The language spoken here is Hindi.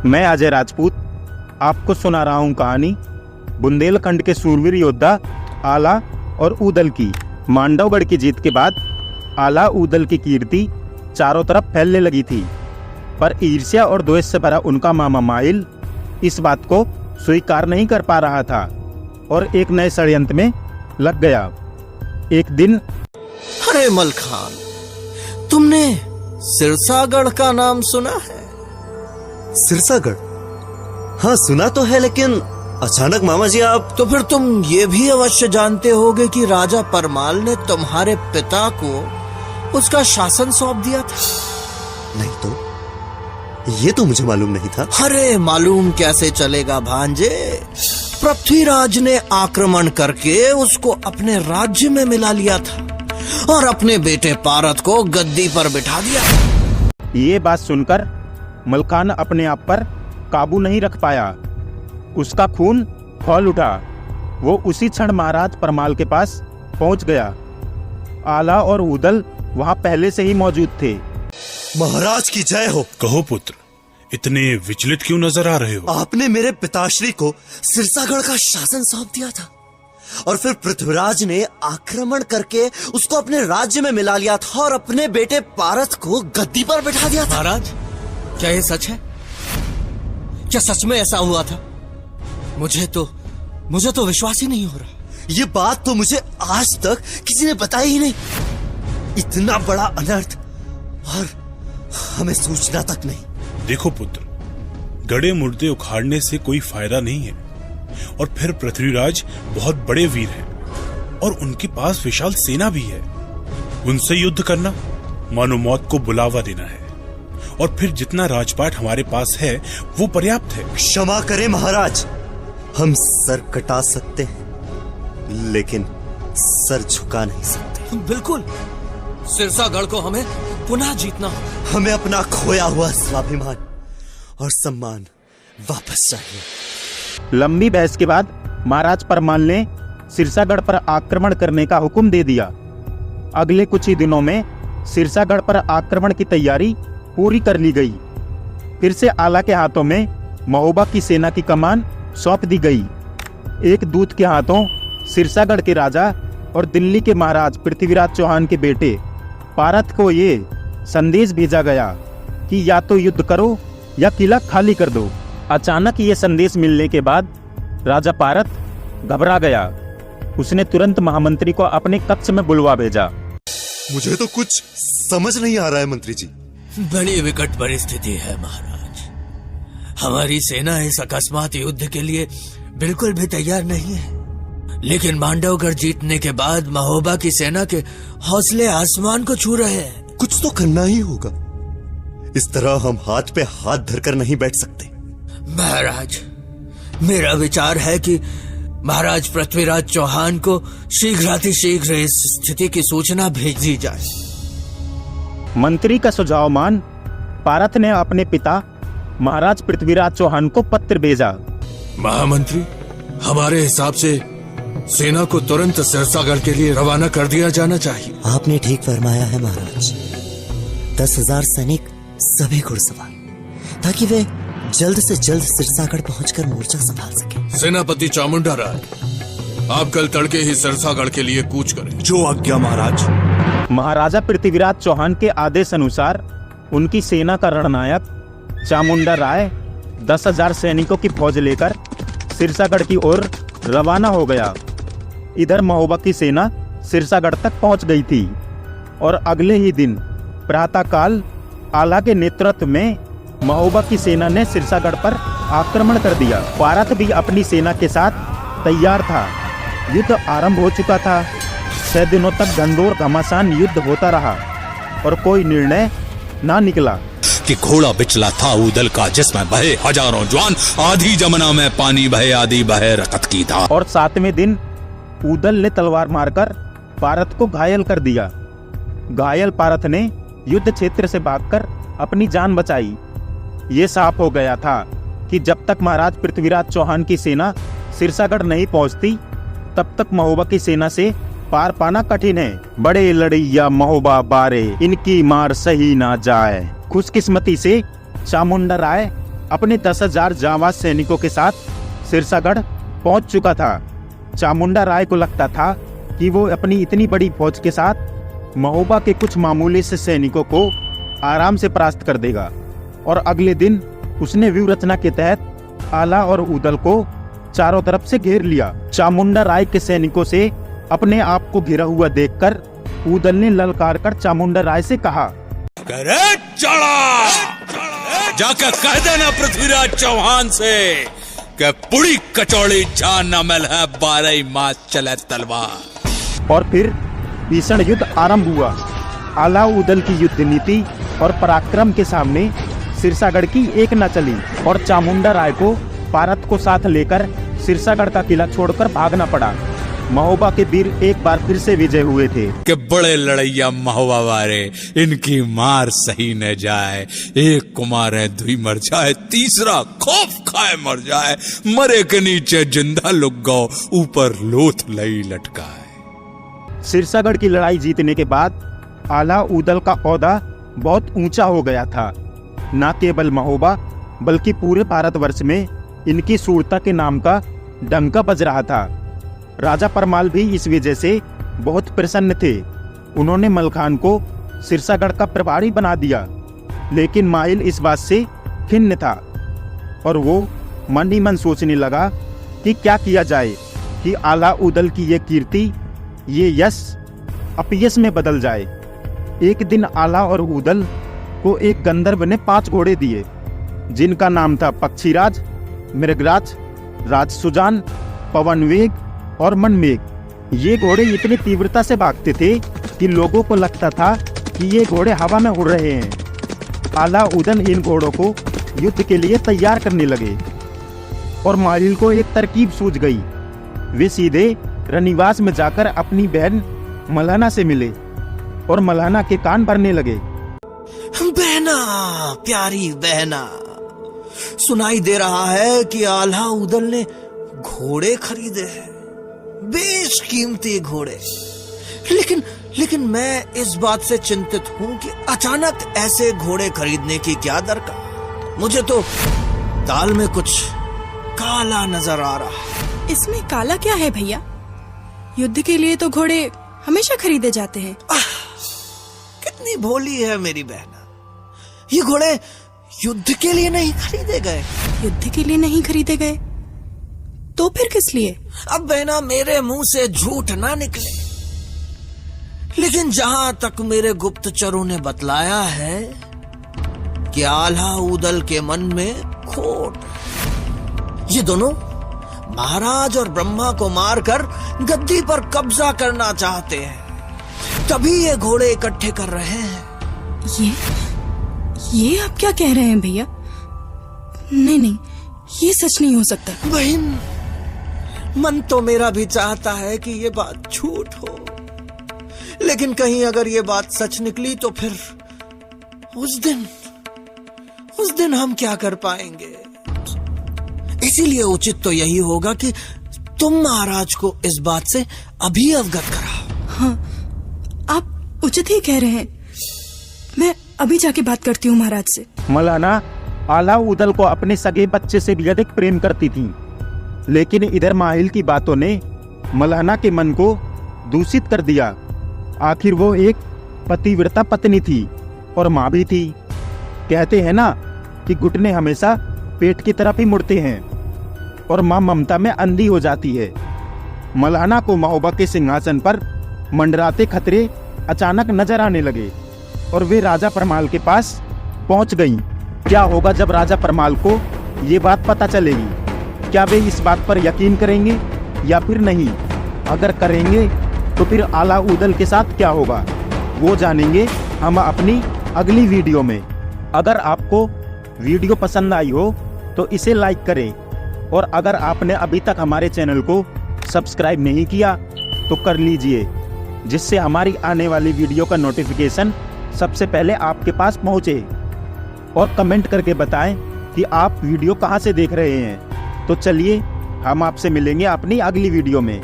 मैं अजय राजपूत आपको सुना रहा हूँ कहानी बुंदेलखंड के सूरवीर योद्धा आला और ऊदल की। मांडवगढ़ की जीत के बाद आला ऊदल की कीर्ति चारों तरफ फैलने लगी थी, पर ईर्ष्या और द्वेष से भरा उनका मामा माइल इस बात को स्वीकार नहीं कर पा रहा था और एक नए षड्यंत्र में लग गया। एक दिन, अरे मलखान, तुमने सिरसागढ़ का नाम सुना है? सिरसागढ़? हाँ सुना तो है, लेकिन अचानक मामा जी आप। तो फिर तुम ये भी अवश्य जानते होगे कि राजा परमाल ने तुम्हारे पिता को उसका शासन सौंप दिया था। नहीं तो, ये तो मुझे मालूम नहीं था। अरे मालूम कैसे चलेगा भांजे? पृथ्वीराज ने आक्रमण करके उसको अपने राज्य में मिला लिया था और अपने बेटे पारत को गद्दी पर बिठा दिया। ये बात सुनकर मलखान अपने आप पर काबू नहीं रख पाया। उसका खून खौल उठा। वो उसी क्षण महाराज परमाल के पास पहुंच गया। आला और ऊदल वहां पहले से ही मौजूद थे। महाराज की जय हो। कहो पुत्र, इतने विचलित क्यों नजर आ रहे हो? आपने मेरे पिताश्री को सिरसागढ़ का शासन सौंप दिया था और फिर पृथ्वीराज ने आक्रमण करके उसको अपने राज्य में मिला लिया था और अपने बेटे पारत को गद्दी पर बिठा दिया था। महाराज, क्या ये सच है? क्या सच में ऐसा हुआ था? मुझे तो विश्वास ही नहीं हो रहा। ये बात तो मुझे आज तक किसी ने बताई ही नहीं। इतना बड़ा अनर्थ और हमें सूचना तक नहीं। देखो पुत्र, गड़े मुर्दे उखाड़ने से कोई फायदा नहीं है। और फिर पृथ्वीराज बहुत बड़े वीर हैं और उनके पास विशाल सेना भी है। उनसे युद्ध करना मानो मौत को बुलावा देना है। और फिर जितना राजपाट हमारे पास है वो पर्याप्त है। क्षमा करें महाराज, हम सर कटा सकते हैं लेकिन सर झुका नहीं सकते। बिल्कुल, सिरसागढ़ को हमें पुनः जीतना हो। हमें अपना खोया हुआ स्वाभिमान और सम्मान वापस चाहिए। लंबी बहस के बाद महाराज परमाल ने सिरसागढ़ पर आक्रमण करने का हुक्म दे दिया। अगले कुछ ही दिनों में सिरसागढ़ पर आक्रमण की तैयारी पूरी कर ली गई। फिर से आला के हाथों में महोबा की सेना की कमान सौंप दी गई। एक दूत के हाथों सिरसागढ़ के राजा और दिल्ली के महाराज पृथ्वीराज चौहान के बेटे पारत को ये संदेश भेजा गया कि या तो युद्ध करो या किला खाली कर दो। अचानक ये संदेश मिलने के बाद राजा पारत घबरा गया। उसने तुरंत महामंत्री को अपने कक्ष में बुलवा भेजा। मुझे तो कुछ समझ नहीं आ रहा है मंत्री जी। बड़ी विकट परिस्थिति है महाराज। हमारी सेना इस अकस्मात युद्ध के लिए बिल्कुल भी तैयार नहीं है। लेकिन मांडवगढ़ जीतने के बाद महोबा की सेना के हौसले आसमान को छू रहे हैं। कुछ तो करना ही होगा। इस तरह हम हाथ पे हाथ धरकर नहीं बैठ सकते। महाराज, मेरा विचार है कि महाराज पृथ्वीराज चौहान को शीघ्रातिशीघ्र इस स्थिति की सूचना भेज दी जाए। मंत्री का सुझाव मान पारत ने अपने पिता महाराज पृथ्वीराज चौहान को पत्र भेजा। महामंत्री, हमारे हिसाब से सेना को तुरंत सिरसागढ़ के लिए रवाना कर दिया जाना चाहिए। आपने ठीक फरमाया है महाराज। 10,000 सैनिक, सभी घुड़सवार, ताकि वे जल्द से जल्द सिरसागढ़ पहुंचकर मोर्चा संभाल सके। सेनापति चामुंडा राय, आप कल तड़के ही सिरसागढ़ के लिए कूच करें। जो आज्ञा महाराज। महाराजा पृथ्वीराज चौहान के आदेश अनुसार उनकी सेना का रणनायक चामुंडा राय 10,000 सैनिकों की फौज लेकर सिरसागढ़ की ओर रवाना हो गया। इधर महोबा की सेना सिरसागढ़ तक पहुंच गई थी और अगले ही दिन प्रातःकाल आला के नेतृत्व में महोबा की सेना ने सिरसागढ़ पर आक्रमण कर दिया। पारत भी अपनी सेना के साथ तैयार था। युद्ध आरंभ हो चुका था। 6 दिनों तक घनघोर घमासान युद्ध होता रहा और कोई निर्णय ना निकला। कि घोड़ा बिचला था ऊदल का, जिसमें बहे हजारों जवान, आधी जमुना में पानी बहे, आधी बहे रकत की धार। और 7वें दिन ऊदल ने तलवार मारकर पारत को घायल कर दिया। घायल पारत ने युद्ध क्षेत्र से भागकर अपनी जान बचाई। ये साफ हो गया था कि जब तक महाराज पृथ्वीराज चौहान की सेना सिरसागढ़ नहीं पहुंचती, तब तक महोबा की सेना से पार पाना कठिन है। बड़े लड़ैया महोबा बारे, इनकी मार सही ना जाए। खुशकिस्मती से चामुंडा राय अपने 10,000 जांबाज सैनिकों के साथ सिरसागढ़ पहुंच चुका था। चामुंडा राय को लगता था कि वो अपनी इतनी बड़ी फौज के साथ महोबा के कुछ मामूली से सैनिकों को आराम से परास्त कर देगा, और अगले दिन उसने व्यूह रचना के तहत आला और ऊदल को चारों तरफ से घेर लिया। चामुंडा राय के सैनिकों से अपने आप को घिरा हुआ देखकर ऊदल ने ललकार कर चामुंडा राय से कहा, करे चढ़ा जाकर कह देना पृथ्वीराज चौहान से कि पुड़ी कचौड़ी जान न मिल है 12 मास चले तलवार। और फिर भीषण युद्ध आरंभ हुआ। आला ऊदल की युद्ध नीति और पराक्रम के सामने सिरसागढ़ की एक न चली, और चामुंडा राय को पारत को साथ लेकर सिरसागढ़ का किला छोड़कर भागना पड़ा। महोबा के वीर एक बार फिर से विजय हुए थे। कि बड़े लड़ैया महुआ वारे, इनकी मार सही न जाए, एक को मारे दुई मर जाए, तीसरा खौफ खाए मर जाए, मरे के नीचे जिंदा लुक गो, ऊपर लोथ लई लटकाए। सिरसागढ़ की लड़ाई जीतने के बाद आला ऊदल का ओहदा बहुत ऊंचा हो गया था। न केवल महोबा बल्कि पूरे भारतवर्ष में इनकी शूरता के नाम का डंका बज रहा था। राजा परमाल भी इस वजह से बहुत प्रसन्न थे। उन्होंने मलखान को सिरसागढ़ का प्रभारी बना दिया, लेकिन माहिल इस बात से खिन्न था और वो मन ही मन सोचने लगा कि क्या किया जाए कि आला ऊदल की ये कीर्ति, ये यश अपयश में बदल जाए। एक दिन आला और ऊदल को एक गंधर्व ने 5 घोड़े दिए, जिनका नाम था पक्षीराज, मृगराज, राजसुजान, पवनवेग और मनमेघ। ये घोड़े इतनी तीव्रता से भागते थे कि लोगों को लगता था कि ये घोड़े हवा में उड़ रहे हैं। आला ऊदल इन घोड़ों को युद्ध के लिए तैयार करने लगे और माहिल को एक तरकीब सूझ गई। वे सीधे रनिवास में जाकर अपनी बहन मलहना से मिले और मलहना के कान भरने लगे। बहना, प्यारी बहना, सुनाई दे रहा है कि आला ऊदल ने घोड़े खरीदे हैं, बेशकीमती घोड़े। लेकिन मैं इस बात से चिंतित हूं कि अचानक ऐसे घोड़े खरीदने की क्या दरकार। मुझे तो दाल में कुछ काला नजर आ रहा। इसमें काला क्या है भैया? युद्ध के लिए तो घोड़े हमेशा खरीदे जाते हैं। कितनी भोली है मेरी बहना। ये घोड़े युद्ध के लिए नहीं खरीदे गए। युद्ध के लिए नहीं खरीदे गए तो फिर किस लिए? अब बहना, मेरे मुंह से झूठ ना निकले, लेकिन जहां तक मेरे गुप्तचरों ने बतलाया है कि आला ऊदल के मन में खोट, ये दोनों महाराज और ब्रह्मा को मारकर गद्दी पर कब्जा करना चाहते हैं, तभी ये घोड़े इकट्ठे कर रहे हैं। ये आप क्या कह रहे हैं भैया? नहीं, ये सच नहीं हो सकता। बहन, मन तो मेरा भी चाहता है कि ये बात झूठ हो, लेकिन कहीं अगर ये बात सच निकली तो फिर उस दिन हम क्या कर पाएंगे। इसीलिए उचित तो यही होगा कि तुम महाराज को इस बात से अभी अवगत कराओ। हाँ, आप उचित ही कह रहे हैं। मैं अभी जाके बात करती हूँ महाराज से। मलहना आला ऊदल को अपने सगे बच्चे से भी अधिक प्रेम करती थी, लेकिन इधर माहिल की बातों ने मलहना के मन को दूषित कर दिया। आखिर वो एक पतिव्रता पत्नी थी और माँ भी थी। कहते हैं ना कि घुटने हमेशा पेट की तरफ ही मुड़ते हैं और माँ ममता में अंधी हो जाती है। मलहना को महोबा के सिंहासन पर मंडराते खतरे अचानक नजर आने लगे और वे राजा परमाल के पास पहुंच गईं। क्या होगा जब राजा परमाल को ये बात पता चलेगी? क्या वे इस बात पर यकीन करेंगे या फिर नहीं? अगर करेंगे तो फिर आला ऊदल के साथ क्या होगा, वो जानेंगे हम अपनी अगली वीडियो में। अगर आपको वीडियो पसंद आई हो तो इसे लाइक करें, और अगर आपने अभी तक हमारे चैनल को सब्सक्राइब नहीं किया तो कर लीजिए, जिससे हमारी आने वाली वीडियो का नोटिफिकेशन सबसे पहले आपके पास पहुंचे। और कमेंट करके बताएं कि आप वीडियो कहां से देख रहे हैं। तो चलिए हम आपसे मिलेंगे अपनी अगली वीडियो में।